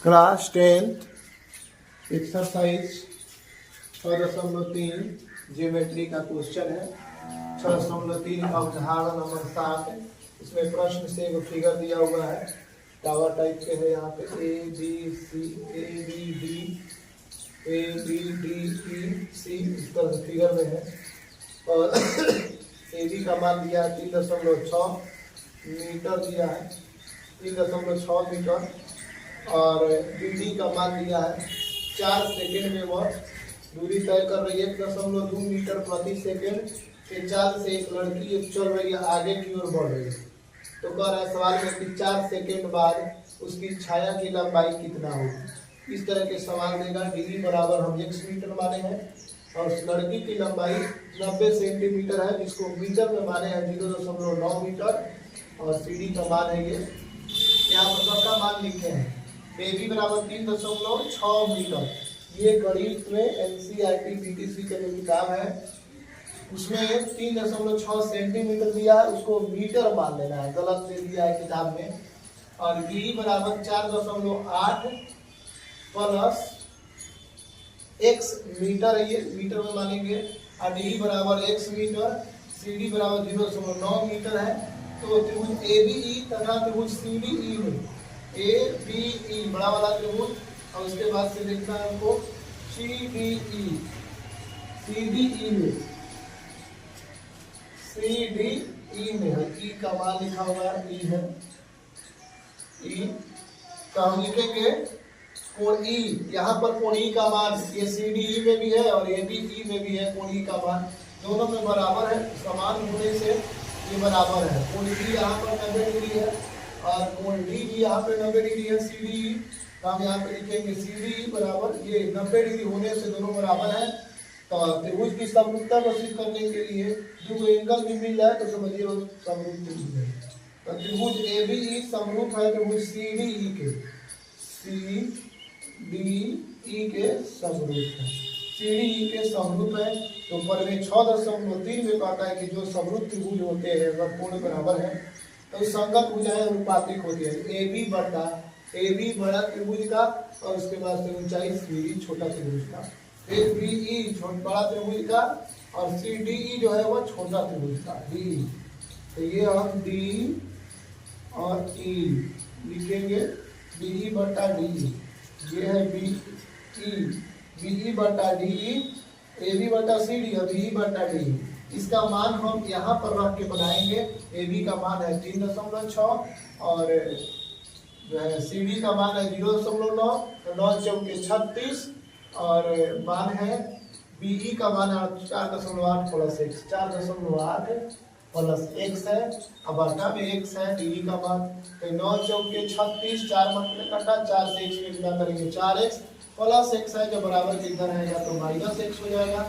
Class 10 exercise 6.3 geometry का question है। 6.3 का उदाहरण नंबर 7। इसमें प्रश्न से एक फिगर दिया हुआ है, टावर टाइप के है। यहाँ पे ए बी डी ई सी इस तरह से फिगर में है। और ए बी का मान दिया है 3.6 मीटर दिया है, 3.6 मीटर। और डी का मान दिया है 4 सेकेंड में वह दूरी तय कर रही है 1.2 मीटर प्रति सेकेंड के चाल से एक लड़की चल रही है, आगे की ओर बढ़ रही है। तो कह रहा है सवाल में कि 4 सेकेंड बाद उसकी छाया की लंबाई कितना होगी। इस तरह के सवाल देगा। डी बराबर हम x मीटर माने हैं और उस लड़की की लंबाई 90 सेंटीमीटर है, जिसको मीटर में माने हैं 0.9 मीटर। और सी डी का मान है ये, यहाँ पर सबका मान लिखे हैं। ए बी बराबर 3.6 मीटर। ये गणित में एनसीईआरटी पीटीसी का जो किताब है उसमें 3.6 सेंटीमीटर दिया है, उसको मीटर मान लेना है, गलत दे दिया है किताब में। और डी बराबर 4.8 प्लस x मीटर है, ये मीटर में मानेंगे। और डी बराबर x मीटर, सी डी बराबर 0.9 मीटर है। तो त्रिभुज ए बी ई तथा त्रिभुज सी डी ई में ए बी ई बड़ा वाला त्रिभुज, और उसके बाद से देखना है हमको सी डी ई में है। ई का मान लिखा हुआ है, ई है ई। तो हम लिखेंगे कोण ई, यहाँ पर कोण ई का मान ये सी डी ई में भी है और ए बी ई में भी है। कोण ई का मान दोनों में बराबर है, समान होने से ये बराबर है। कोण डी यहाँ पर 90 डिग्री है और कोण डी भी यहाँ पे 90 डिग्री है। सी डी तो हम यहाँ पे लिखेंगे सी डी बराबर ये 90 डिग्री होने से दोनों बराबर है। तो त्रिभुज की समरूपता को सिद्ध करने के लिए जो एंगल भी मिल जाए तो समझिए वो समरूप त्रिभुज है। तो त्रिभुज ए बी ई समरूप है त्रिभुज सी डी ई के, सी डी ई के समरूप है, सी डी ई के समरूप है। तो पर में 6.3 में कहता है कि जो समरूप त्रिभुज होते हैं अगर कोण बराबर है तो संगत भुजाएं अनुपातिक होती है। ए बी बड़ा त्रिभुज का और उसके बाद से ऊंचाई सी डी छोटा त्रिभुज का, फिर बी ई बड़ा त्रिभुज का और सी डी ई जो है वो छोटा त्रिभुज का डी। तो ये हम डी और ई लिखेंगे, डी ई बटा डी ई। ये है बी ई बटा डी ई, ए बी बटा सी डी और बी ई बटा डी ई। इसका मान हम यहाँ पर रख के बनाएंगे। ए बी का मान है 3.6 और जो है सी डी का मान है 0.9, तो 9 चौके 36 और मान है बी ई का मान है 4.8 प्लस x, 4.8 प्लस x है। अब बटा में x है डी ई का मान। तो 9 चौके 36, 4 में कटा, 4 से x में गुणा करेंगे 4x प्लस x है जो बराबर किधर रहेगा तो माइनस x हो जाएगा।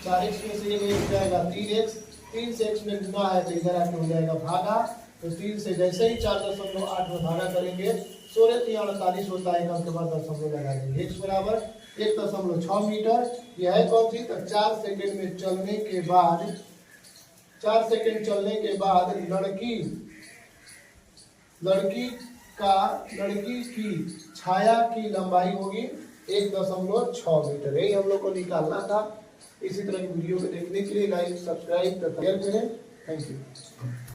4x में से ये जाएगा 3x, 3 से x में गुना है तो इधर आके हो जाएगा भागा। तो 3 से जैसे ही 4.8 में भागा करेंगे 16×3 होता है, कम के बाद दशमलव लगा देंगे। x बराबर 1.6 मीटर। यह है कौन सी, तो 4 सेकेंड में चलने के बाद, 4 सेकेंड चलने के बाद लड़की की छाया की लंबाई होगी 1.6 मीटर। यही हम लोग को निकालना था। इसी तरह की वीडियो को देखने के लिए लाइक, सब्सक्राइब तथा शेयर करें। Thank you.